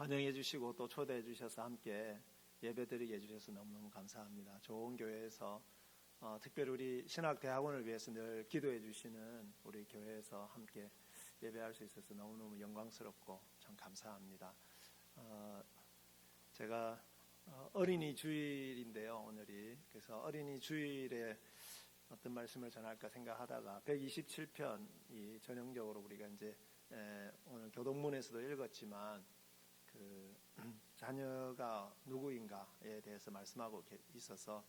환영해 주시고 또 초대해 주셔서 함께 예배드리게 해주셔서 너무너무 감사합니다. 좋은 교회에서 특별히 우리 신학대학원을 위해서 늘 기도해 주시는 우리 교회에서 함께 예배할 수 있어서 너무너무 영광스럽고 참 감사합니다. 제가 어린이 주일인데요, 오늘이. 그래서 어린이 주일에 어떤 말씀을 전할까 생각하다가 127편이 전형적으로 우리가 이제 오늘 교동문에서도 읽었지만 그 자녀가 누구인가에 대해서 말씀하고 있어서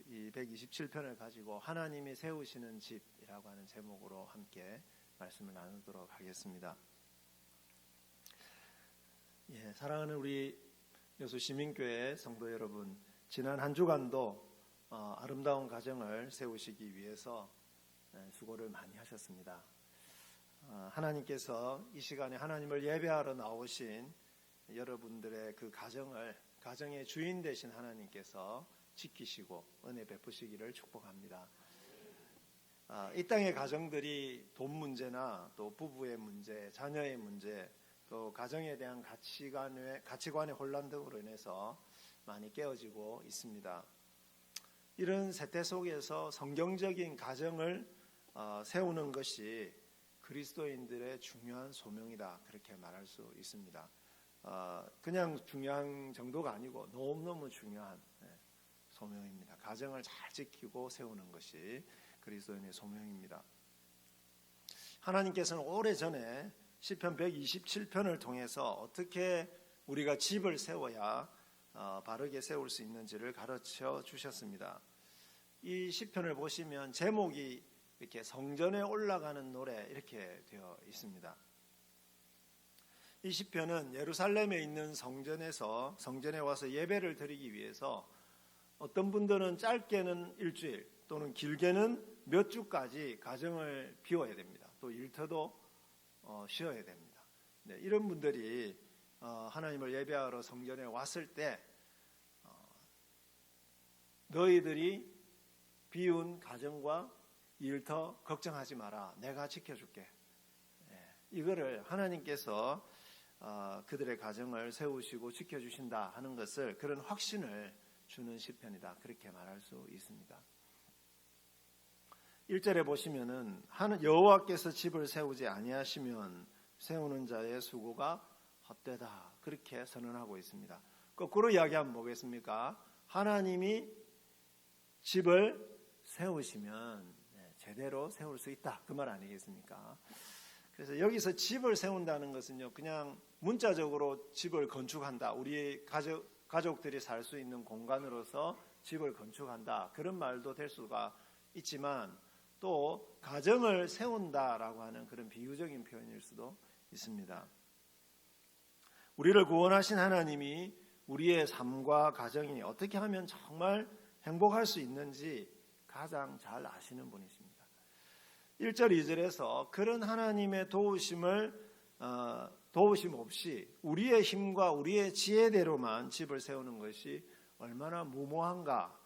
이 127편을 가지고 하나님이 세우시는 집이라고 하는 제목으로 함께 말씀을 나누도록 하겠습니다. 사랑하는 우리 여수시민교회 성도 여러분, 지난 한 주간도 아름다운 가정을 세우시기 위해서 수고를 많이 하셨습니다. 하나님께서 이 시간에 하나님을 예배하러 나오신 여러분들의 그 가정의 주인 되신 하나님께서 지키시고 은혜 베푸시기를 축복합니다. 이 땅의 가정들이 돈 문제나 또 부부의 문제, 자녀의 문제, 또 가정에 대한 가치관의 혼란 등으로 인해서 많이 깨어지고 있습니다. 이런 세태 속에서 성경적인 가정을 세우는 것이 그리스도인들의 중요한 소명이다, 그렇게 말할 수 있습니다. 그냥 중요한 정도가 아니고 너무너무 중요한 소명입니다. 가정을 잘 지키고 세우는 것이 그리스도인의 소명입니다. 하나님께서는 오래전에 시편 127편을 통해서 어떻게 우리가 집을 세워야 바르게 세울 수 있는지를 가르쳐 주셨습니다. 이 시편을 보시면 제목이 이렇게 성전에 올라가는 노래 이렇게 되어 있습니다. 이 시편은 예루살렘에 있는 성전에 와서 예배를 드리기 위해서 어떤 분들은 짧게는 일주일 또는 길게는 몇 주까지 가정을 비워야 됩니다. 또 일터도 쉬어야 됩니다. 이런 분들이 하나님을 예배하러 성전에 왔을 때 너희들이 비운 가정과 일터 걱정하지 마라, 내가 지켜줄게. 이거를 하나님께서 그들의 가정을 세우시고 지켜주신다 하는 것을, 그런 확신을 주는 시편이다, 그렇게 말할 수 있습니다. 1절에 보시면은 여호와께서 집을 세우지 아니하시면 세우는 자의 수고가 헛되다, 그렇게 선언하고 있습니다. 거꾸로 이야기하면 뭐겠습니까? 하나님이 집을 세우시면 제대로 세울 수 있다, 그 말 아니겠습니까? 그래서 여기서 집을 세운다는 것은요, 그냥 문자적으로 집을 건축한다, 우리 가족들이 살 수 있는 공간으로서 집을 건축한다, 그런 말도 될 수가 있지만 또 가정을 세운다라고 하는 그런 비유적인 표현일 수도 있습니다. 우리를 구원하신 하나님이 우리의 삶과 가정이 어떻게 하면 정말 행복할 수 있는지 가장 잘 아시는 분이십니다. 1절 2절에서 그런 하나님의 도우심 없이 우리의 힘과 우리의 지혜대로만 집을 세우는 것이 얼마나 무모한가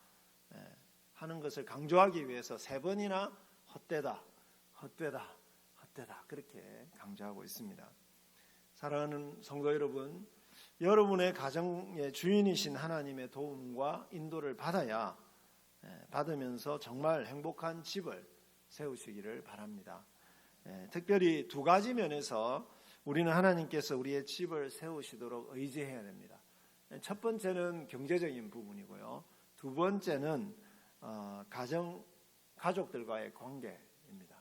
하는 것을 강조하기 위해서 3번이나 헛되다 그렇게 강조하고 있습니다. 사랑하는 성도 여러분, 여러분의 가정의 주인이신 하나님의 도움과 인도를 받으면서 정말 행복한 집을 세우시기를 바랍니다. 특별히 두 가지 면에서 우리는 하나님께서 우리의 집을 세우시도록 의지해야 됩니다. 첫 번째는 경제적인 부분이고요, 두 번째는 가족들과의 관계입니다.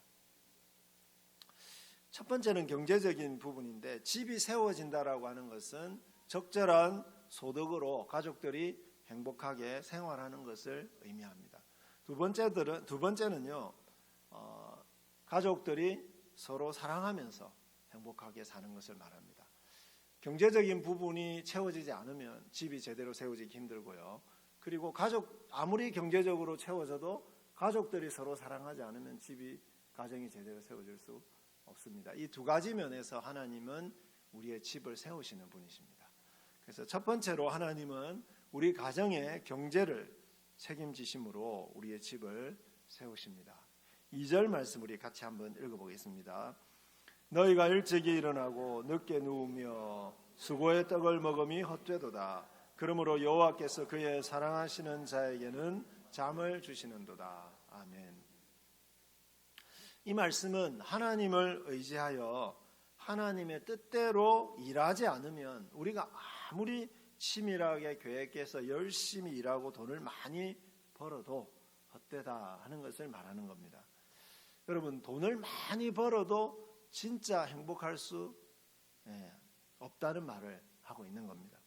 첫 번째는 경제적인 부분인데, 집이 세워진다라고 하는 것은 적절한 소득으로 가족들이 행복하게 생활하는 것을 의미합니다. 두 번째는요, 가족들이 서로 사랑하면서 행복하게 사는 것을 말합니다. 경제적인 부분이 채워지지 않으면 집이 제대로 세워지기 힘들고요, 그리고 아무리 경제적으로 채워져도 가족들이 서로 사랑하지 않으면 가정이 제대로 세워질 수 없습니다. 이 두 가지 면에서 하나님은 우리의 집을 세우시는 분이십니다. 그래서 첫 번째로 하나님은 우리 가정의 경제를 책임지심으로 우리의 집을 세우십니다. 2절 말씀 우리 같이 한번 읽어보겠습니다. 너희가 일찍이 일어나고 늦게 누우며 수고의 떡을 먹음이 헛되도다. 그러므로 여호와께서 그의 사랑하시는 자에게는 잠을 주시는도다. 아멘. 이 말씀은 하나님을 의지하여 하나님의 뜻대로 일하지 않으면 우리가 아무리 치밀하게 계획해서 열심히 일하고 돈을 많이 벌어도 헛되다 하는 것을 말하는 겁니다. 여러분, 돈을 많이 벌어도 진짜 행복할 수 없다는 말을 하고 있는 겁니다.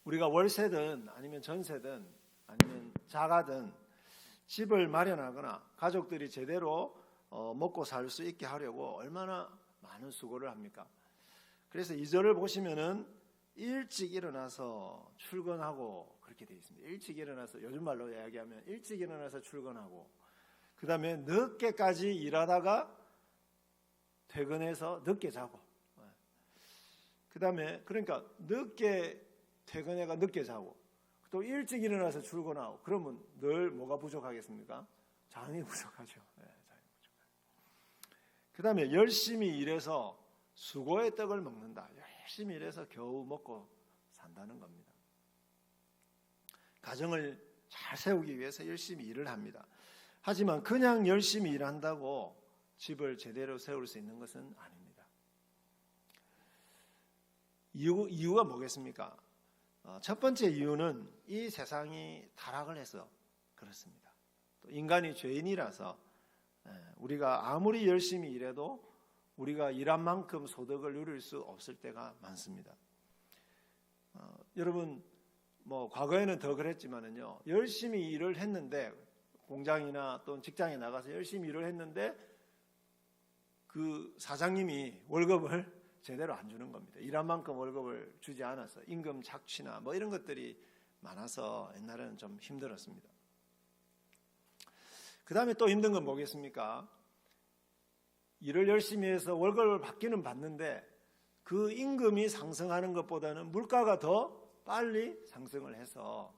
우리가 월세든 아니면 전세든 아니면 자가든 집을 마련하거나 가족들이 제대로 먹고 살 수 있게 하려고 얼마나 많은 수고를 합니까? 그래서 2절을 보시면은 일찍 일어나서 출근하고 그렇게 되어 있습니다. 일찍 일어나서, 요즘 말로 이야기하면 일찍 일어나서 출근하고, 그 다음에 늦게까지 일하다가 퇴근해서 늦게 자고, 그 다음에 그러니까 늦게 퇴근해가 늦게 자고 또 일찍 일어나서 출근하고, 그러면 늘 뭐가 부족하겠습니까? 잠이 부족하죠. 그 다음에 열심히 일해서 수고의 떡을 먹는다. 열심히 일해서 겨우 먹고 산다는 겁니다. 가정을 잘 세우기 위해서 열심히 일을 합니다. 하지만 그냥 열심히 일한다고 집을 제대로 세울 수 있는 것은 아닙니다. 이유가 뭐겠습니까? 첫 번째 이유는 이 세상이 타락을 해서 그렇습니다. 또 인간이 죄인이라서 우리가 아무리 열심히 일해도 우리가 일한 만큼 소득을 누릴 수 없을 때가 많습니다. 여러분, 과거에는 더 그랬지만은요, 열심히 일을 했는데, 공장이나 또는 직장에 나가서 열심히 일을 했는데 그 사장님이 월급을 제대로 안 주는 겁니다. 일한 만큼 월급을 주지 않아서 임금 착취나 이런 것들이 많아서 옛날에는 좀 힘들었습니다. 그 다음에 또 힘든 건 뭐겠습니까? 일을 열심히 해서 월급을 받기는 받는데 그 임금이 상승하는 것보다는 물가가 더 빨리 상승을 해서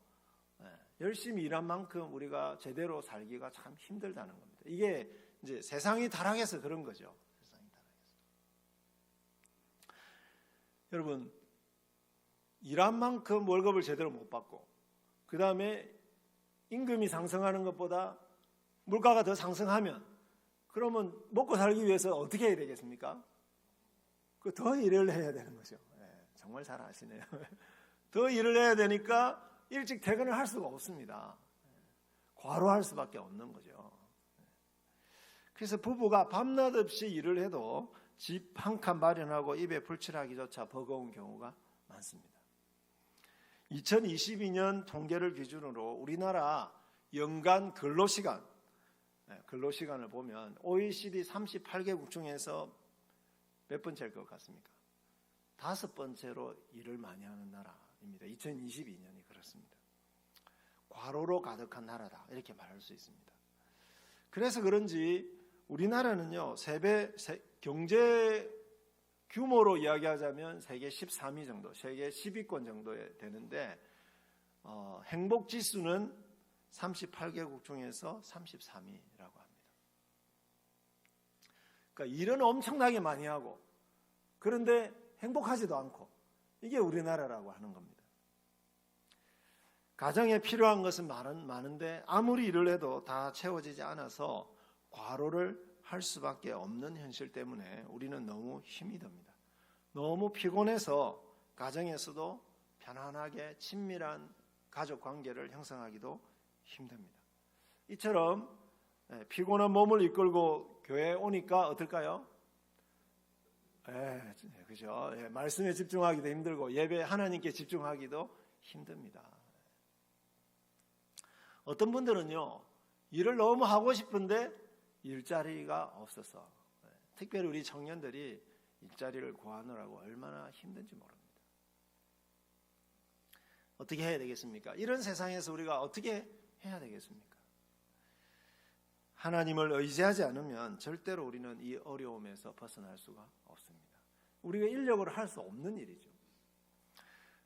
열심히 일한 만큼 우리가 제대로 살기가 참 힘들다는 겁니다. 이게 이제 세상이 타락해서 그런 거죠. 세상이 타락해서. 여러분, 일한 만큼 월급을 제대로 못 받고, 그 다음에 임금이 상승하는 것보다 물가가 더 상승하면, 그러면 먹고 살기 위해서 어떻게 해야 되겠습니까? 더 일을 해야 되는 거죠. 정말 잘 아시네요. 더 일을 해야 되니까 일찍 퇴근을 할 수가 없습니다. 과로할 수밖에 없는 거죠. 그래서 부부가 밤낮 없이 일을 해도 집 한 칸 마련하고 입에 불칠하기조차 버거운 경우가 많습니다. 2022년 통계를 기준으로 우리나라 연간 근로시간을 보면 OECD 38개국 중에서 몇 번째일 것 같습니까? 5번째로 일을 많이 하는 나라입니다. 2022년이 그렇습니다. 과로로 가득한 나라다, 이렇게 말할 수 있습니다. 그래서 그런지 우리나라는요, 경제 규모로 이야기하자면 세계 13위 정도, 세계 10위권 정도에 되는데 행복 지수는 38개국 중에서 33위라고 합니다. 그러니까 일은 엄청나게 많이 하고 그런데 행복하지도 않고, 이게 우리나라라고 하는 겁니다. 가정에 필요한 것은 많은데 아무리 일을 해도 다 채워지지 않아서 과로를 할 수밖에 없는 현실 때문에 우리는 너무 힘이 듭니다. 너무 피곤해서 가정에서도 편안하게 친밀한 가족 관계를 형성하기도 힘듭니다. 이처럼 피곤한 몸을 이끌고 교회에 오니까 어떨까요? 그죠? 말씀에 집중하기도 힘들고 예배 하나님께 집중하기도 힘듭니다. 어떤 분들은요, 일을 너무 하고 싶은데 일자리가 없어서, 특별히 우리 청년들이 일자리를 구하느라고 얼마나 힘든지 모릅니다. 어떻게 해야 되겠습니까? 이런 세상에서 우리가 어떻게 해야 되겠습니까? 하나님을 의지하지 않으면 절대로 우리는 이 어려움에서 벗어날 수가 없습니다. 우리가 인력으로 할 수 없는 일이죠.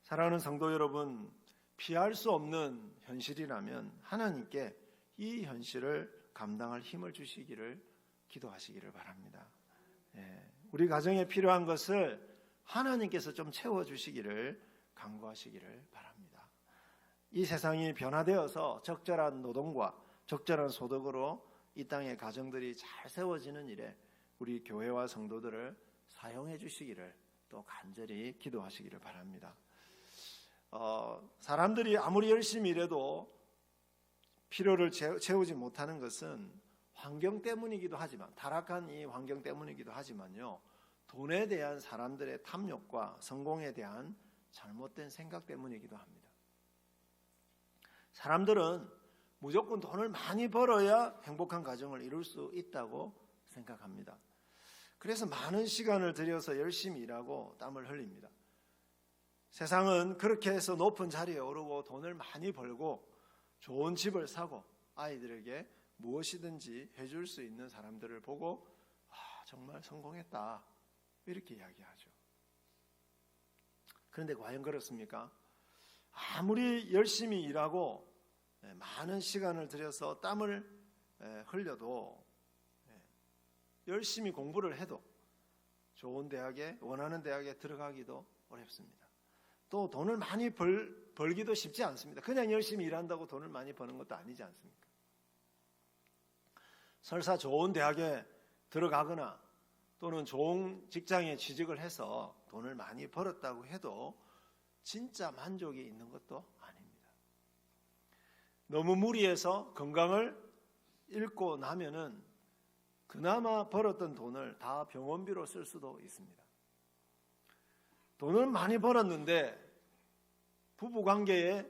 사랑하는 성도 여러분, 피할 수 없는 현실이라면 하나님께 이 현실을 감당할 힘을 주시기를 기도하시기를 바랍니다. 우리 가정에 필요한 것을 하나님께서 좀 채워주시기를 간구하시기를 바랍니다. 이 세상이 변화되어서 적절한 노동과 적절한 소득으로 이 땅의 가정들이 잘 세워지는 일에 우리 교회와 성도들을 사용해 주시기를 또 간절히 기도하시기를 바랍니다. 사람들이 아무리 열심히 일해도 필요를 채우지 못하는 것은 환경 때문이기도 하지만, 타락한 이 환경 때문이기도 하지만요, 돈에 대한 사람들의 탐욕과 성공에 대한 잘못된 생각 때문이기도 합니다. 사람들은 무조건 돈을 많이 벌어야 행복한 가정을 이룰 수 있다고 생각합니다. 그래서 많은 시간을 들여서 열심히 일하고 땀을 흘립니다. 세상은 그렇게 해서 높은 자리에 오르고 돈을 많이 벌고 좋은 집을 사고 아이들에게 무엇이든지 해줄 수 있는 사람들을 보고 정말 성공했다, 이렇게 이야기하죠. 그런데 과연 그렇습니까? 아무리 열심히 일하고 많은 시간을 들여서 땀을 흘려도, 열심히 공부를 해도 좋은 대학에, 원하는 대학에 들어가기도 어렵습니다. 또 돈을 많이 벌기도 쉽지 않습니다. 그냥 열심히 일한다고 돈을 많이 버는 것도 아니지 않습니까? 설사 좋은 대학에 들어가거나 또는 좋은 직장에 취직을 해서 돈을 많이 벌었다고 해도 진짜 만족이 있는 것도 아닙니다. 너무 무리해서 건강을 잃고 나면은 그나마 벌었던 돈을 다 병원비로 쓸 수도 있습니다. 돈을 많이 벌었는데 부부관계에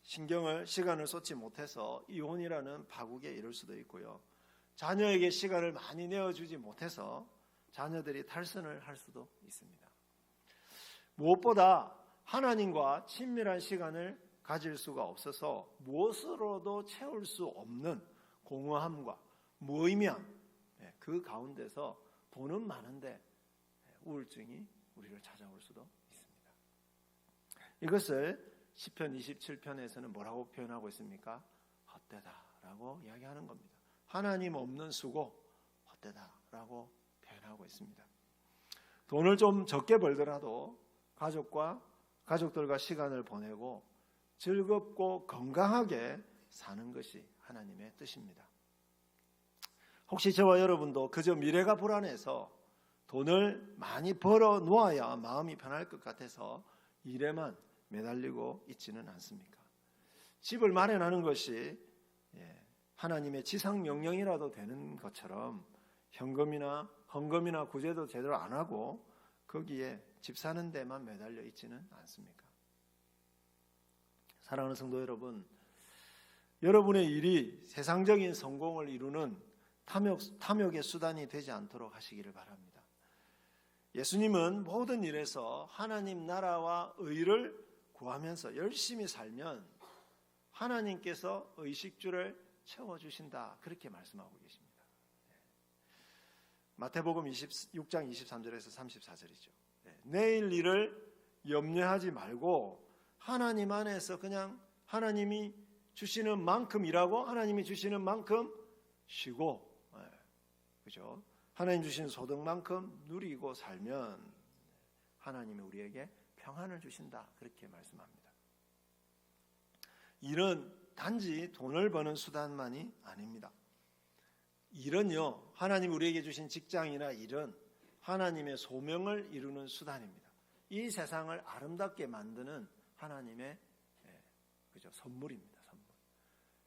시간을 쏟지 못해서 이혼이라는 파국에 이를 수도 있고요. 자녀에게 시간을 많이 내어주지 못해서 자녀들이 탈선을 할 수도 있습니다. 무엇보다 하나님과 친밀한 시간을 가질 수가 없어서 무엇으로도 채울 수 없는 공허함과 무의미함, 그 가운데서 돈은 많은데 우울증이 우리를 찾아올 수도 있습니다. 이것을 시편 27편에서는 뭐라고 표현하고 있습니까? 헛되다라고 이야기하는 겁니다. 하나님 없는 수고, 헛되다라고 표현하고 있습니다. 돈을 좀 적게 벌더라도 가족들과 시간을 보내고 즐겁고 건강하게 사는 것이 하나님의 뜻입니다. 혹시 저와 여러분도 그저 미래가 불안해서 돈을 많이 벌어 놓아야 마음이 편할 것 같아서 일에만 매달리고 있지는 않습니까? 집을 마련하는 것이 하나님의 지상명령이라도 되는 것처럼 헌금이나 구제도 제대로 안 하고 거기에 집 사는 데만 매달려 있지는 않습니까? 사랑하는 성도 여러분, 여러분의 일이 세상적인 성공을 이루는 탐욕의 수단이 되지 않도록 하시기를 바랍니다. 예수님은 모든 일에서 하나님 나라와 의를 구하면서 열심히 살면 하나님께서 의식주를 채워주신다, 그렇게 말씀하고 계십니다. 마태복음 6장 23절에서 34절이죠. 내일 일을 염려하지 말고 하나님 안에서 그냥 하나님이 주시는 만큼 일하고 하나님이 주시는 만큼 쉬고, 그죠? 하나님 주신 소득만큼 누리고 살면 하나님이 우리에게 평안을 주신다, 그렇게 말씀합니다. 일은 단지 돈을 버는 수단만이 아닙니다. 일은요, 하나님 우리에게 주신 직장이나 일은 하나님의 소명을 이루는 수단입니다. 이 세상을 아름답게 만드는 하나님의 선물입니다. 선물.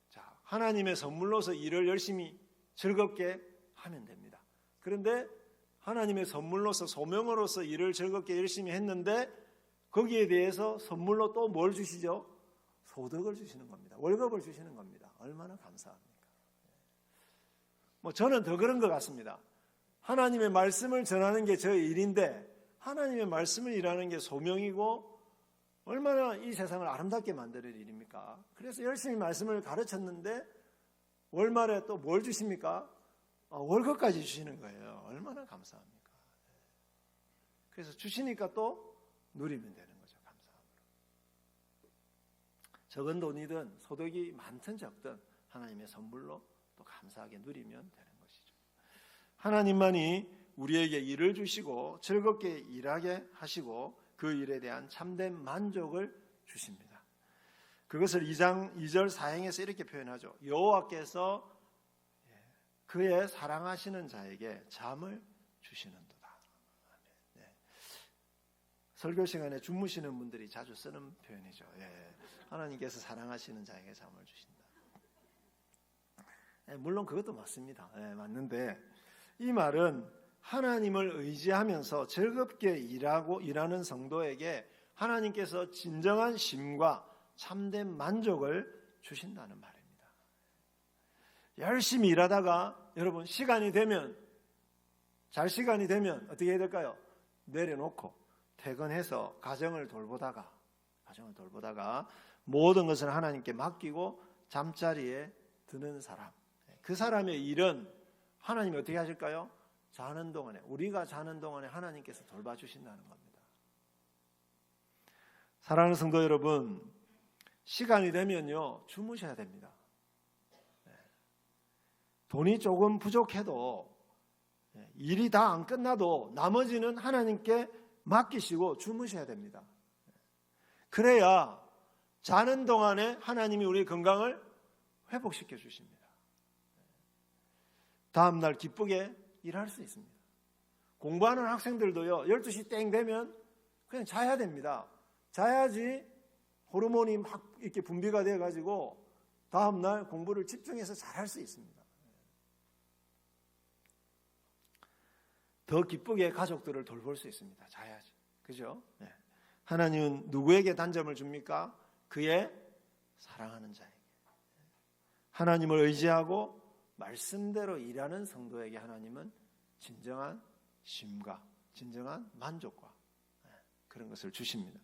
자, 하나님의 선물로서 일을 열심히 즐겁게 하면 됩니다. 그런데 하나님의 선물로서 소명으로서 일을 즐겁게 열심히 했는데 거기에 대해서 선물로 또 뭘 주시죠? 소득을 주시는 겁니다. 월급을 주시는 겁니다. 얼마나 감사합니까? 저는 더 그런 것 같습니다. 하나님의 말씀을 전하는 게 저의 일인데 하나님의 말씀을 일하는 게 소명이고 얼마나 이 세상을 아름답게 만들 일입니까? 그래서 열심히 말씀을 가르쳤는데 월말에 또 뭘 주십니까? 월급까지 주시는 거예요. 얼마나 감사합니까? 그래서 주시니까 또 누리면 되는 거죠. 감사함으로. 적은 돈이든 소득이 많든 적든 하나님의 선물로 또 감사하게 누리면 되는 것이죠. 하나님만이 우리에게 일을 주시고 즐겁게 일하게 하시고 그 일에 대한 참된 만족을 주십니다. 그것을 2장 2절 사행에서 이렇게 표현하죠. 여호와께서 그의 사랑하시는 자에게 잠을 주시는도다. 네. 설교 시간에 주무시는 분들이 자주 쓰는 표현이죠. 하나님께서 사랑하시는 자에게 잠을 주신다. 물론 그것도 맞습니다. 맞는데 이 말은 하나님을 의지하면서 즐겁게 일하는 성도에게 하나님께서 진정한 쉼과 참된 만족을 주신다는 말입니다. 열심히 일하다가 여러분 시간이 되면 잘 시간이 되면 어떻게 해야 될까요? 내려놓고 퇴근해서 가정을 돌보다가 모든 것을 하나님께 맡기고 잠자리에 드는 사람, 그 사람의 일은 하나님이 어떻게 하실까요? 우리가 자는 동안에 하나님께서 돌봐주신다는 겁니다. 사랑하는 성도 여러분, 시간이 되면요 주무셔야 됩니다. 돈이 조금 부족해도 일이 다 안 끝나도 나머지는 하나님께 맡기시고 주무셔야 됩니다. 그래야 자는 동안에 하나님이 우리의 건강을 회복시켜 주십니다. 다음날 기쁘게 일할 수 있습니다. 공부하는 학생들도요 12시 땡 되면 그냥 자야 됩니다. 자야지 호르몬이 막 이렇게 분비가 돼가지고 다음날 공부를 집중해서 잘할 수 있습니다. 더 기쁘게 가족들을 돌볼 수 있습니다. 자야지. 그죠? 하나님은 누구에게 단점을 줍니까? 그의 사랑하는 자에게. 하나님을 의지하고 말씀대로 일하는 성도에게 하나님은 진정한 쉼과 진정한 만족과 그런 것을 주십니다.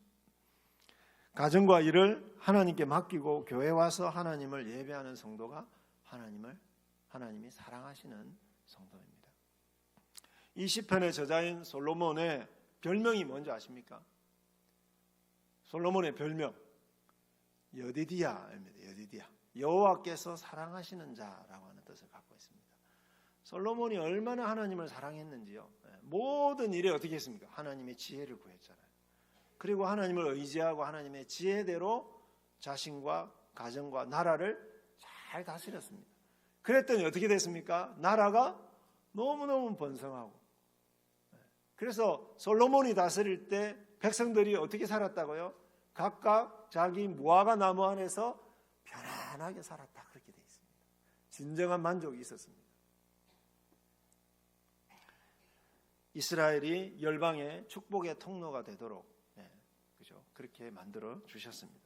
가정과 일을 하나님께 맡기고 교회 와서 하나님을 예배하는 성도가 하나님이 사랑하시는 성도입니다. 이 시편의 저자인 솔로몬의 별명이 뭔지 아십니까? 솔로몬의 별명 여디디야입니다. 여디디야. 여호와께서 사랑하시는 자라고 하는 뜻을 갖고 있습니다. 솔로몬이 얼마나 하나님을 사랑했는지요. 모든 일에 어떻게 했습니까? 하나님의 지혜를 구했잖아요. 그리고 하나님을 의지하고 하나님의 지혜대로 자신과 가정과 나라를 잘 다스렸습니다. 그랬더니 어떻게 됐습니까? 나라가 너무너무 번성하고, 그래서 솔로몬이 다스릴 때 백성들이 어떻게 살았다고요? 각각 자기 무화과 나무 안에서 편안하게 살았다, 그렇게 되어 있습니다. 진정한 만족이 있었습니다. 이스라엘이 열방의 축복의 통로가 되도록 그죠? 그렇게 만들어 주셨습니다.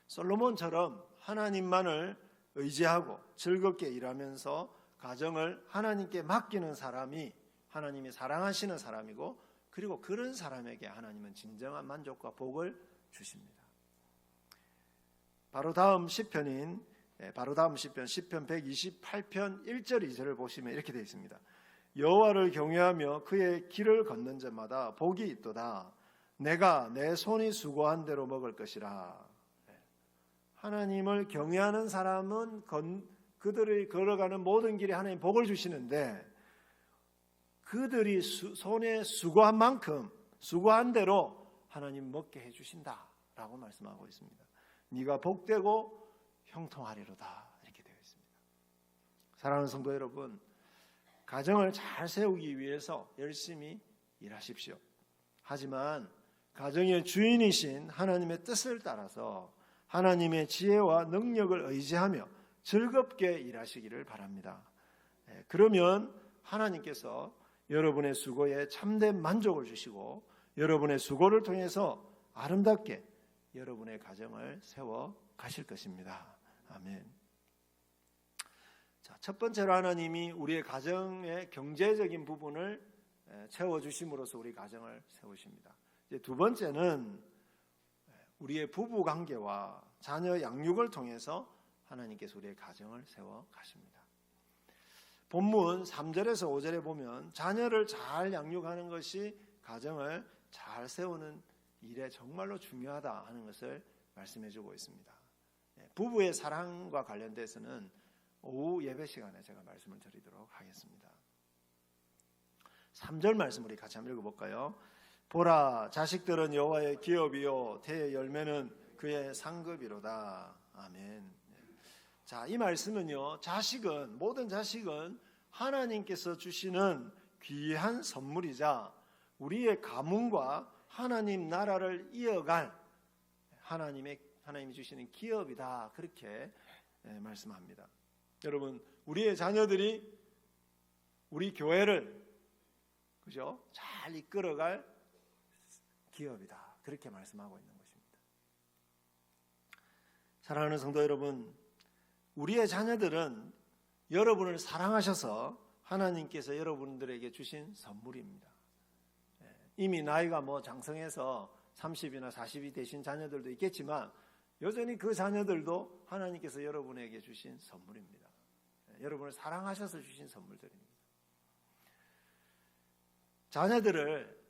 솔로몬처럼 하나님만을 의지하고 즐겁게 일하면서 가정을 하나님께 맡기는 사람이 하나님이 사랑하시는 사람이고, 그리고 그런 사람에게 하나님은 진정한 만족과 복을 주십니다. 바로 다음 시편 128편 1절 2절을 보시면 이렇게 되어 있습니다. 여호와를 경외하며 그의 길을 걷는 자마다 복이 있도다. 내가 내 손이 수고한 대로 먹을 것이라. 하나님을 경외하는 사람은 그들이 걸어가는 모든 길에 하나님 복을 주시는데, 그들이 손에 수고한 만큼 수고한 대로 하나님 먹게 해주신다라고 말씀하고 있습니다. 네가 복되고 형통하리로다, 이렇게 되어 있습니다. 사랑하는 성도 여러분, 가정을 잘 세우기 위해서 열심히 일하십시오. 하지만 가정의 주인이신 하나님의 뜻을 따라서 하나님의 지혜와 능력을 의지하며 즐겁게 일하시기를 바랍니다. 그러면 하나님께서 여러분의 수고에 참된 만족을 주시고 여러분의 수고를 통해서 아름답게 여러분의 가정을 세워 가실 것입니다. 아멘. 자, 첫 번째로 하나님이 우리의 가정의 경제적인 부분을 채워주심으로써 우리 가정을 세우십니다. 이제 두 번째는 우리의 부부 관계와 자녀 양육을 통해서 하나님께서 우리의 가정을 세워 가십니다. 본문 3절에서 5절에 보면 자녀를 잘 양육하는 것이 가정을 잘 세우는 일에 정말로 중요하다 하는 것을 말씀해 주고 있습니다. 부부의 사랑과 관련돼서는 오후 예배 시간에 제가 말씀을 드리도록 하겠습니다. 3절 말씀 우리 같이 한번 읽어볼까요? 보라, 자식들은 여호와의 기업이요 태의 열매는 그의 상급이로다. 아멘. 자, 이 말씀은요, 자식은, 모든 자식은 하나님께서 주시는 귀한 선물이자 우리의 가문과 하나님 나라를 이어갈 하나님이 주시는 기업이다. 그렇게 말씀합니다. 여러분, 우리의 자녀들이 우리 교회를 그죠? 잘 이끌어갈 기업이다. 그렇게 말씀하고 있는 것입니다. 사랑하는 성도 여러분, 우리의 자녀들은 여러분을 사랑하셔서 하나님께서 여러분들에게 주신 선물입니다. 이미 나이가 장성해서 30이나 40이 되신 자녀들도 있겠지만 여전히 그 자녀들도 하나님께서 여러분에게 주신 선물입니다. 여러분을 사랑하셔서 주신 선물들입니다.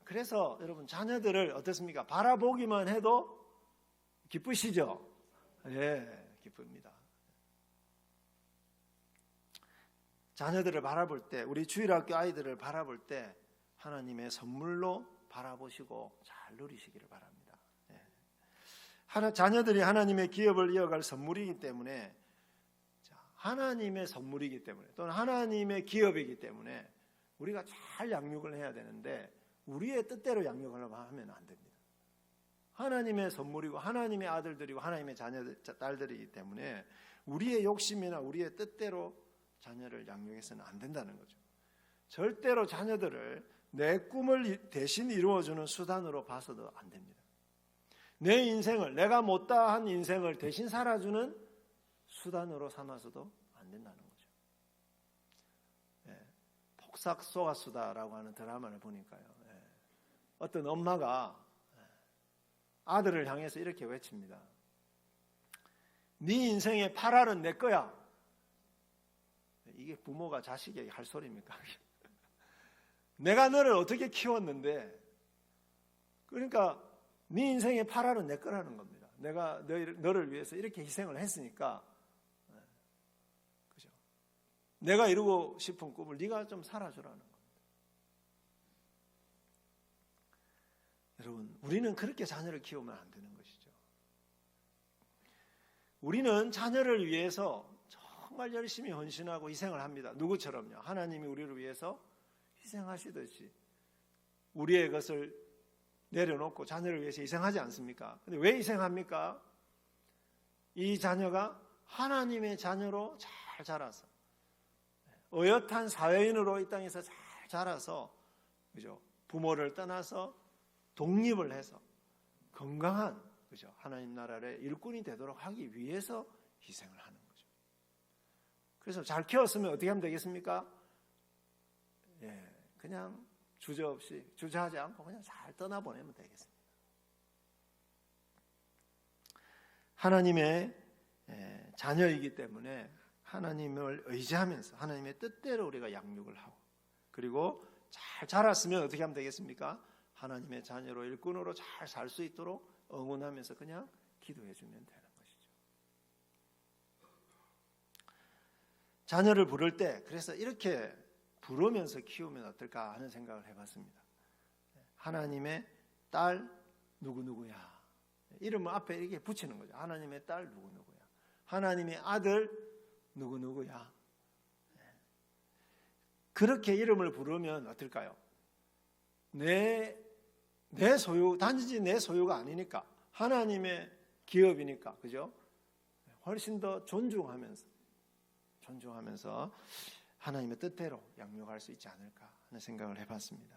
그래서 여러분 자녀들을 어떻습니까? 바라보기만 해도 기쁘시죠? 예, 기쁩니다. 자녀들을 바라볼 때, 우리 주일학교 아이들을 바라볼 때 하나님의 선물로 바라보시고 잘 누리시기를 바랍니다. 예. 자녀들이 하나님의 기업을 이어갈 선물이기 때문에, 하나님의 선물이기 때문에, 또는 하나님의 기업이기 때문에 우리가 잘 양육을 해야 되는데 우리의 뜻대로 양육하려고 하면 안 됩니다. 하나님의 선물이고 하나님의 아들들이고 하나님의 딸들이기 때문에 우리의 욕심이나 우리의 뜻대로 자녀를 양육해서는 안 된다는 거죠. 절대로 자녀들을 내 꿈을 대신 이루어주는 수단으로 봐서도 안 됩니다. 내 인생을, 내가 못다한 인생을 대신 살아주는 수단으로 삼아서도 안 된다는 거죠. 폭삭소가수다라고 하는 드라마를 보니까요, 어떤 엄마가 아들을 향해서 이렇게 외칩니다. 네 인생의 8알은 내 거야. 이게 부모가 자식에게 할 소리입니까? 내가 너를 어떻게 키웠는데, 그러니까 네 인생의 8알은 내 거라는 겁니다. 내가 너를 위해서 이렇게 희생을 했으니까, 그죠? 내가 이루고 싶은 꿈을 네가 좀 살아주라는 겁니다. 여러분, 우리는 그렇게 자녀를 키우면 안 되는 것이죠. 우리는 자녀를 위해서 정말 열심히 헌신하고 희생을 합니다. 누구처럼요? 하나님이 우리를 위해서 희생하시듯이 우리의 것을 내려놓고 자녀를 위해서 희생하지 않습니까? 근데 왜 희생합니까? 이 자녀가 하나님의 자녀로 잘 자라서, 어엿한 사회인으로 이 땅에서 잘 자라서, 그죠? 부모를 떠나서 독립을 해서 건강한, 그죠? 하나님 나라의 일꾼이 되도록 하기 위해서 희생을 하는 거죠. 그래서 잘 키웠으면 어떻게 하면 되겠습니까? 그냥 주저하지 않고 그냥 잘 떠나보내면 되겠습니다. 하나님의 자녀이기 때문에 하나님을 의지하면서 하나님의 뜻대로 우리가 양육을 하고, 그리고 잘 자랐으면 어떻게 하면 되겠습니까? 하나님의 자녀로 일꾼으로 잘 살 수 있도록 응원하면서 그냥 기도해 주면 되는 것이죠. 자녀를 부를 때 그래서 이렇게 부르면서 키우면 어떨까 하는 생각을 해봤습니다. 하나님의 딸 누구누구야. 이름을 앞에 이렇게 붙이는 거죠. 하나님의 딸 누구누구야. 하나님의 아들 누구누구야. 그렇게 이름을 부르면 어떨까요? 내 소유, 단지 내 소유가 아니니까, 하나님의 기업이니까, 그죠? 훨씬 더 존중하면서 하나님의 뜻대로 양육할 수 있지 않을까 하는 생각을 해봤습니다.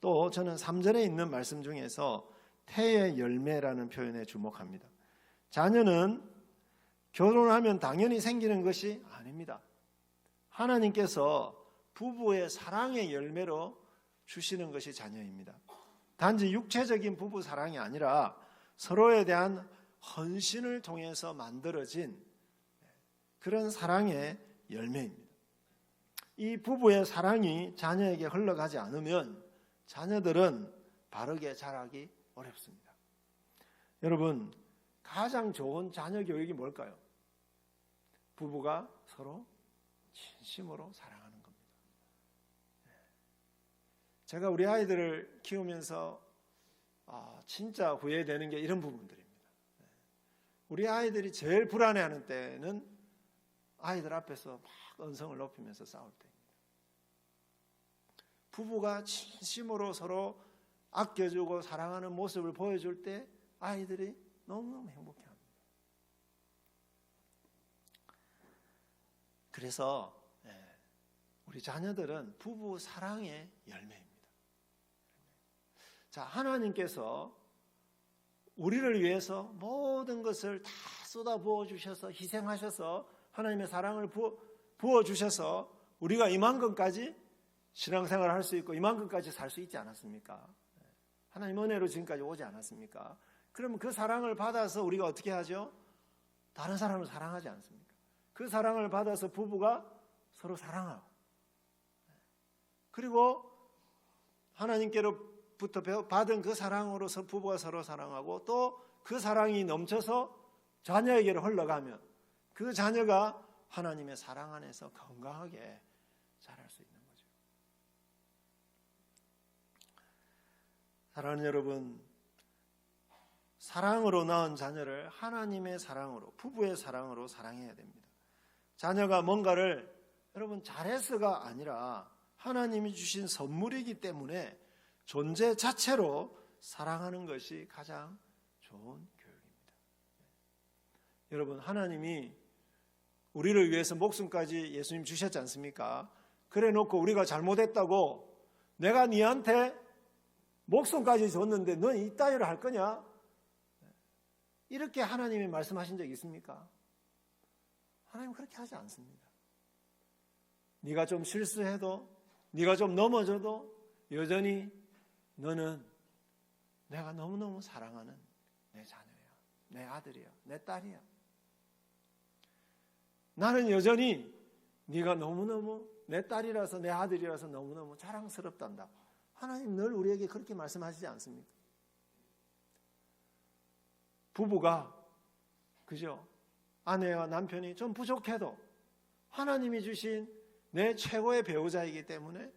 또 저는 3절에 있는 말씀 중에서 태의 열매라는 표현에 주목합니다. 자녀는 결혼하면 당연히 생기는 것이 아닙니다. 하나님께서 부부의 사랑의 열매로 주시는 것이 자녀입니다. 단지 육체적인 부부 사랑이 아니라 서로에 대한 헌신을 통해서 만들어진 그런 사랑의 열매입니다. 이 부부의 사랑이 자녀에게 흘러가지 않으면 자녀들은 바르게 자라기 어렵습니다. 여러분, 가장 좋은 자녀 교육이 뭘까요? 부부가 서로 진심으로 사랑하는 겁니다. 제가 우리 아이들을 키우면서 진짜 후회되는 게 이런 부분들입니다. 우리 아이들이 제일 불안해하는 때는 아이들 앞에서 막 언성을 높이면서 싸울 때입니다. 부부가 진심으로 서로 아껴주고 사랑하는 모습을 보여줄 때 아이들이 너무너무 행복해합니다. 그래서 우리 자녀들은 부부 사랑의 열매입니다. 자, 하나님께서 우리를 위해서 모든 것을 다 쏟아 부어 주셔서 희생하셔서 하나님의 사랑을 부어 주셔서 우리가 이만큼까지 신앙생활을 할 수 있고 이만큼까지 살 수 있지 않았습니까? 하나님 은혜로 지금까지 오지 않았습니까? 그러면 그 사랑을 받아서 우리가 어떻게 하죠? 다른 사람을 사랑하지 않습니까? 그 사랑을 받아서 부부가 서로 사랑하고, 그리고 하나님께로부터 받은 그 사랑으로서 부부가 서로 사랑하고, 또 그 사랑이 넘쳐서 자녀에게로 흘러가면 그 자녀가 하나님의 사랑 안에서 건강하게 자랄 수 있는 거죠. 사랑하는 여러분, 사랑으로 낳은 자녀를 하나님의 사랑으로, 부부의 사랑으로 사랑해야 됩니다. 자녀가 뭔가를 여러분 잘해서가 아니라 하나님이 주신 선물이기 때문에 존재 자체로 사랑하는 것이 가장 좋은 교육입니다. 여러분, 하나님이 우리를 위해서 목숨까지 예수님 주셨지 않습니까? 그래 놓고 우리가 잘못했다고 내가 네한테 목숨까지 줬는데 넌 이따위로 할 거냐? 이렇게 하나님이 말씀하신 적 있습니까? 하나님은 그렇게 하지 않습니다. 네가 좀 실수해도, 네가 좀 넘어져도 여전히 너는 내가 너무너무 사랑하는 내 자녀야, 내 아들이야, 내 딸이야. 나는 여전히 네가 너무너무 내 딸이라서, 내 아들이라서 너무너무 자랑스럽단다. 하나님 늘 우리에게 그렇게 말씀하시지 않습니까? 부부가, 그죠? 아내와 남편이 좀 부족해도 하나님이 주신 내 최고의 배우자이기 때문에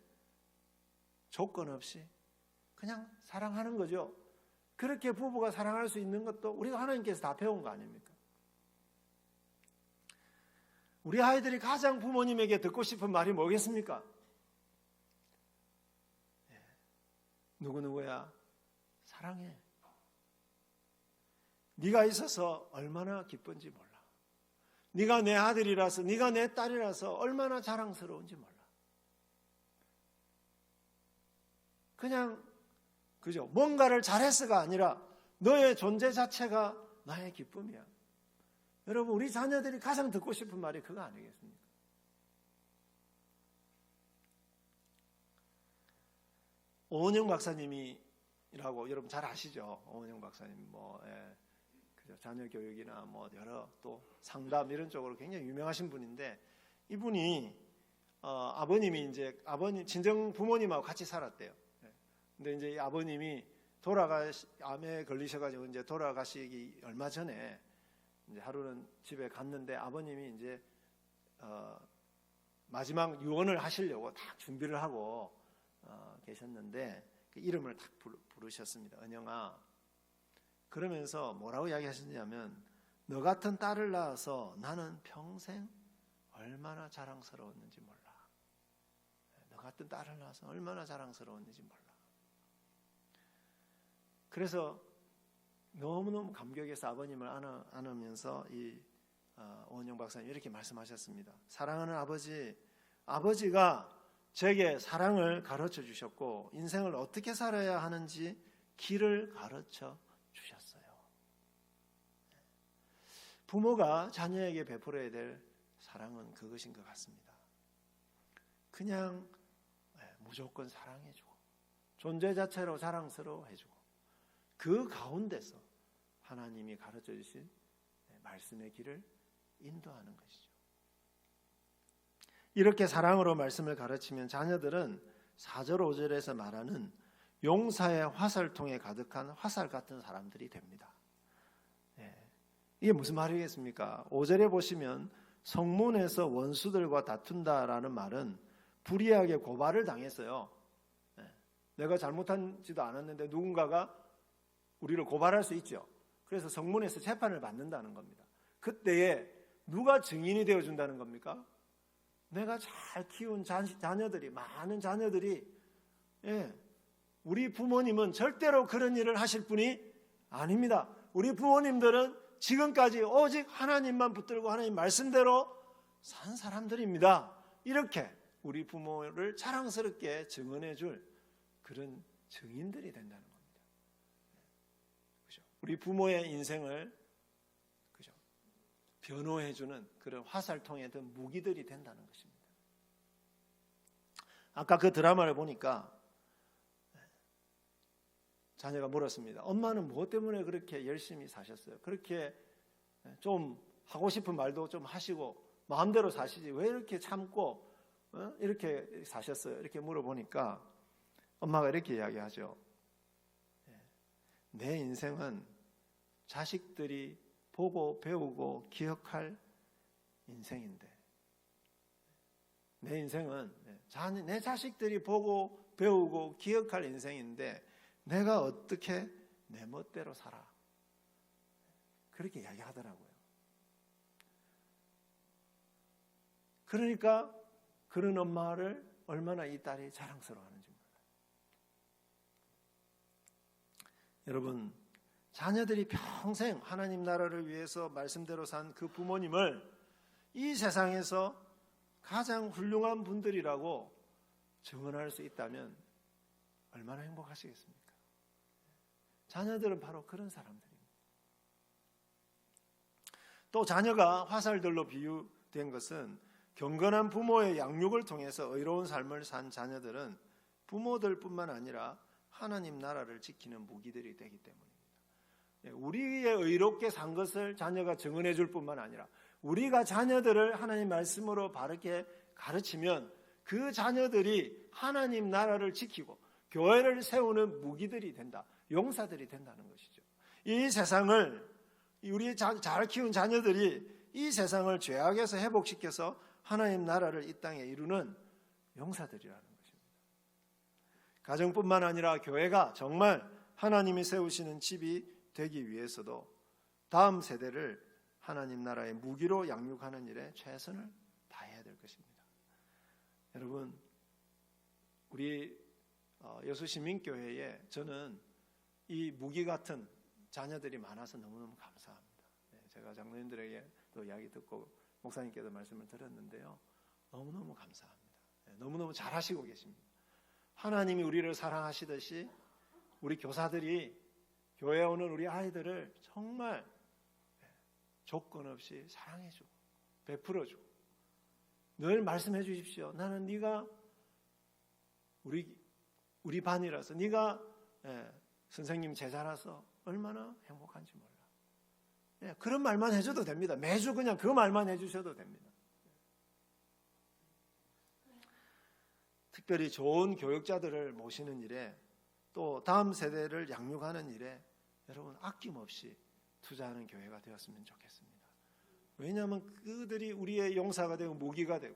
조건 없이 그냥 사랑하는 거죠. 그렇게 부부가 사랑할 수 있는 것도 우리가 하나님께서 다 배운 거 아닙니까? 우리 아이들이 가장 부모님에게 듣고 싶은 말이 뭐겠습니까? 누구누구야, 사랑해. 네가 있어서 얼마나 기쁜지 몰라. 네가 내 아들이라서, 네가 내 딸이라서 얼마나 자랑스러운지 몰라. 그냥, 그죠? 뭔가를 잘해서가 아니라 너의 존재 자체가 나의 기쁨이야. 여러분, 우리 자녀들이 가장 듣고 싶은 말이 그거 아니겠습니까? 오은영 박사님이라고 여러분 잘 아시죠? 오은영 박사님, 그죠? 자녀 교육이나 여러 또 상담 이런 쪽으로 굉장히 유명하신 분인데, 이분이 아버님이 이제 친정 부모님하고 같이 살았대요. 근데 이제 이 아버님이 암에 걸리셔가지고 이제 돌아가시기 얼마 전에 이제 하루는 집에 갔는데 아버님이 이제 마지막 유언을 하시려고 딱 준비를 하고 계셨는데 그 이름을 딱 부르셨습니다. 은영아. 그러면서 뭐라고 이야기하셨냐면, 너 같은 딸을 낳아서 나는 평생 얼마나 자랑스러웠는지 몰라. 너 같은 딸을 낳아서 얼마나 자랑스러웠는지 몰라. 그래서 너무너무 감격해서 아버님을 안으면서 이 오은영 박사님 이렇게 말씀하셨습니다. 사랑하는 아버지가 제게 사랑을 가르쳐 주셨고 인생을 어떻게 살아야 하는지 길을 가르쳐 주셨어요. 부모가 자녀에게 베풀어야 될 사랑은 그것인 것 같습니다. 그냥 무조건 사랑해주고 존재 자체로 자랑스러워해주고 그 가운데서 하나님이 가르쳐 주신 말씀의 길을 인도하는 것이죠. 이렇게 사랑으로 말씀을 가르치면 자녀들은 4절 5절에서 말하는 용사의 화살통에 가득한 화살 같은 사람들이 됩니다. 이게 무슨 말이겠습니까? 5절에 보시면 성문에서 원수들과 다툰다라는 말은 불의하게 고발을 당했어요. 내가 잘못한지도 않았는데 누군가가 우리를 고발할 수 있죠. 그래서 성문에서 재판을 받는다는 겁니다. 그때에 누가 증인이 되어준다는 겁니까? 내가 잘 키운 자녀들이, 많은 자녀들이, 우리 부모님은 절대로 그런 일을 하실 분이 아닙니다. 우리 부모님들은 지금까지 오직 하나님만 붙들고 하나님 말씀대로 산 사람들입니다. 이렇게 우리 부모를 자랑스럽게 증언해 줄 그런 증인들이 된다는 겁니다. 그죠? 우리 부모의 인생을 그죠? 변호해 주는 그런 화살통의 든 무기들이 된다는 것입니다. 아까 그 드라마를 보니까 자녀가 물었습니다. 엄마는 무엇 때문에 그렇게 열심히 사셨어요? 그렇게 좀 하고 싶은 말도 좀 하시고 마음대로 사시지 왜 이렇게 참고 이렇게 사셨어요? 이렇게 물어보니까 엄마가 이렇게 이야기하죠. 내 인생은 자식들이 보고 배우고 기억할 인생인데 내 인생은 내 자식들이 보고 배우고 기억할 인생인데 내가 어떻게 내 멋대로 살아. 그렇게 이야기하더라고요. 그러니까 그런 엄마를 얼마나 이 딸이 자랑스러워하는지 몰라요. 여러분, 자녀들이 평생 하나님 나라를 위해서 말씀대로 산 그 부모님을 이 세상에서 가장 훌륭한 분들이라고 증언할 수 있다면 얼마나 행복하시겠습니까? 자녀들은 바로 그런 사람들입니다. 또 자녀가 화살들로 비유된 것은 경건한 부모의 양육을 통해서 의로운 삶을 산 자녀들은 부모들뿐만 아니라 하나님 나라를 지키는 무기들이 되기 때문입니다. 우리의 의롭게 산 것을 자녀가 증언해 줄 뿐만 아니라 우리가 자녀들을 하나님 말씀으로 바르게 가르치면 그 자녀들이 하나님 나라를 지키고 교회를 세우는 무기들이 된다. 용사들이 된다는 것이죠. 이 세상을 우리 잘 키운 자녀들이 이 세상을 죄악에서 회복시켜서 하나님 나라를 이 땅에 이루는 용사들이라는 것입니다. 가정뿐만 아니라 교회가 정말 하나님이 세우시는 집이 되기 위해서도 다음 세대를 하나님 나라의 무기로 양육하는 일에 최선을 다해야 될 것입니다. 여러분, 우리 여수시민교회에 저는 이 무기 같은 자녀들이 많아서 너무너무 감사합니다. 제가 장로님들에게 또 이야기 듣고 목사님께도 말씀을 드렸는데요. 너무너무 감사합니다. 너무너무 잘하시고 계십니다. 하나님이 우리를 사랑하시듯이 우리 교사들이 교회에 오는 우리 아이들을 정말 조건 없이 사랑해주고 베풀어주고 늘 말씀해 주십시오. 나는 네가 우리 반이라서 네가 선생님 제자라서 얼마나 행복한지 몰라. 그런 말만 해줘도 됩니다. 매주 그냥 그 말만 해주셔도 됩니다. 특별히 좋은 교육자들을 모시는 일에 또 다음 세대를 양육하는 일에 여러분 아낌없이 투자하는 교회가 되었으면 좋겠습니다. 왜냐하면 그들이 우리의 용사가 되고 무기가 되고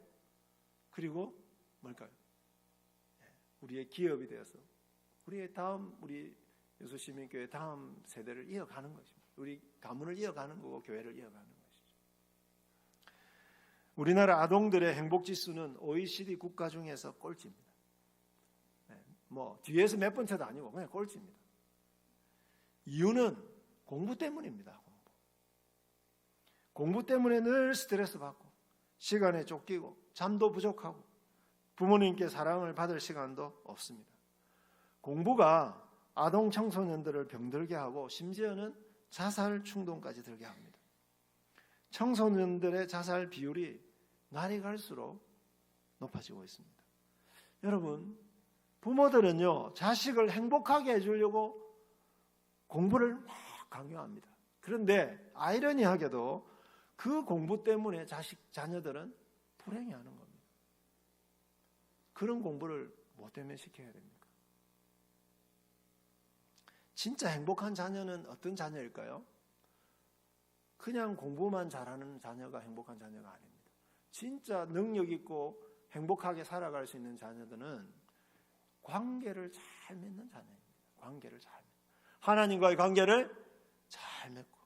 그리고 뭘까요? 우리의 기업이 되어서 우리의 다음 우리 여수시민교회 다음 세대를 이어가는 것입니다. 우리 가문을 이어가는 거고 교회를 이어가는 것이죠. 우리나라 아동들의 행복지수는 OECD 국가 중에서 꼴찌입니다. 뒤에서 몇 번째도 아니고 그냥 꼴찌입니다. 이유는 공부 때문입니다. 공부 때문에 늘 스트레스 받고 시간에 쫓기고 잠도 부족하고 부모님께 사랑을 받을 시간도 없습니다. 공부가 아동 청소년들을 병들게 하고 심지어는 자살 충동까지 들게 합니다. 청소년들의 자살 비율이 날이 갈수록 높아지고 있습니다. 여러분, 부모들은요, 자식을 행복하게 해주려고 공부를 막 강요합니다. 그런데 아이러니하게도 그 공부 때문에 자녀들은 불행해하는 겁니다. 그런 공부를 뭐 때문에 시켜야 됩니까? 진짜 행복한 자녀는 어떤 자녀일까요? 그냥 공부만 잘하는 자녀가 행복한 자녀가 아닙니다. 진짜 능력 있고 행복하게 살아갈 수 있는 자녀들은 관계를 잘 맺는 자녀입니다. 관계를 잘 맺는. 하나님과의 관계를 잘 맺고,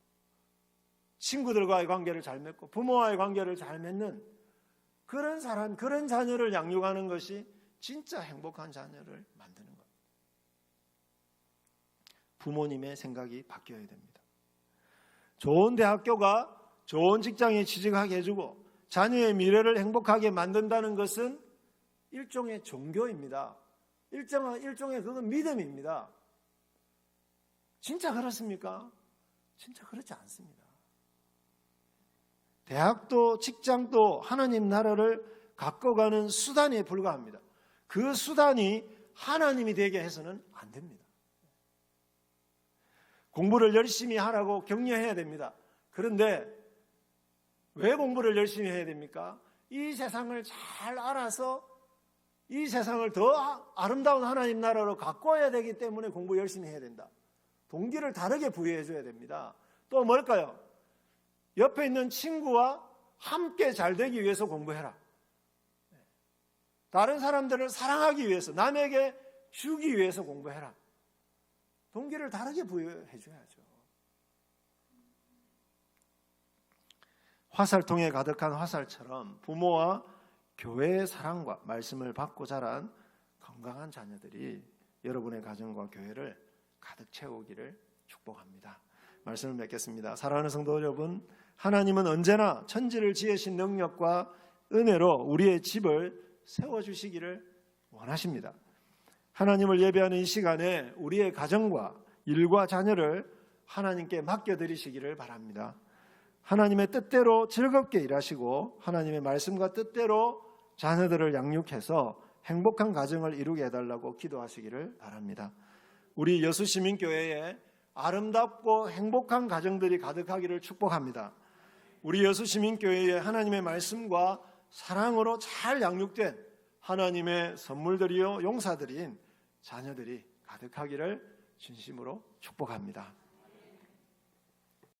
친구들과의 관계를 잘 맺고, 부모와의 관계를 잘 맺는 그런 사람, 그런 자녀를 양육하는 것이 진짜 행복한 자녀를 만드는 겁니다. 부모님의 생각이 바뀌어야 됩니다. 좋은 대학교가 좋은 직장에 취직하게 해주고 자녀의 미래를 행복하게 만든다는 것은 일종의 종교입니다. 일종의 그건 믿음입니다. 진짜 그렇습니까? 진짜 그렇지 않습니다. 대학도 직장도 하나님 나라를 가꿔가는 수단에 불과합니다. 그 수단이 하나님이 되게 해서는 안 됩니다. 공부를 열심히 하라고 격려해야 됩니다. 그런데 왜 공부를 열심히 해야 됩니까? 이 세상을 잘 알아서 이 세상을 더 아름다운 하나님 나라로 가꿔야 되기 때문에 공부 열심히 해야 된다. 동기를 다르게 부여해 줘야 됩니다. 또 뭘까요? 옆에 있는 친구와 함께 잘 되기 위해서 공부해라. 다른 사람들을 사랑하기 위해서, 남에게 주기 위해서 공부해라. 동기를 다르게 부여해 줘야죠. 화살통에 가득한 화살처럼 부모와 교회의 사랑과 말씀을 받고 자란 건강한 자녀들이 여러분의 가정과 교회를 가득 채우기를 축복합니다. 말씀을 맺겠습니다. 사랑하는 성도 여러분, 하나님은 언제나 천지를 지으신 능력과 은혜로 우리의 집을 세워주시기를 원하십니다. 하나님을 예배하는 이 시간에 우리의 가정과 일과 자녀를 하나님께 맡겨드리시기를 바랍니다. 하나님의 뜻대로 즐겁게 일하시고 하나님의 말씀과 뜻대로 자녀들을 양육해서 행복한 가정을 이루게 해달라고 기도하시기를 바랍니다. 우리 여수시민교회에 아름답고 행복한 가정들이 가득하기를 축복합니다. 우리 여수시민교회에 하나님의 말씀과 사랑으로 잘 양육된 하나님의 선물들이요 용사들인 자녀들이 가득하기를 진심으로 축복합니다.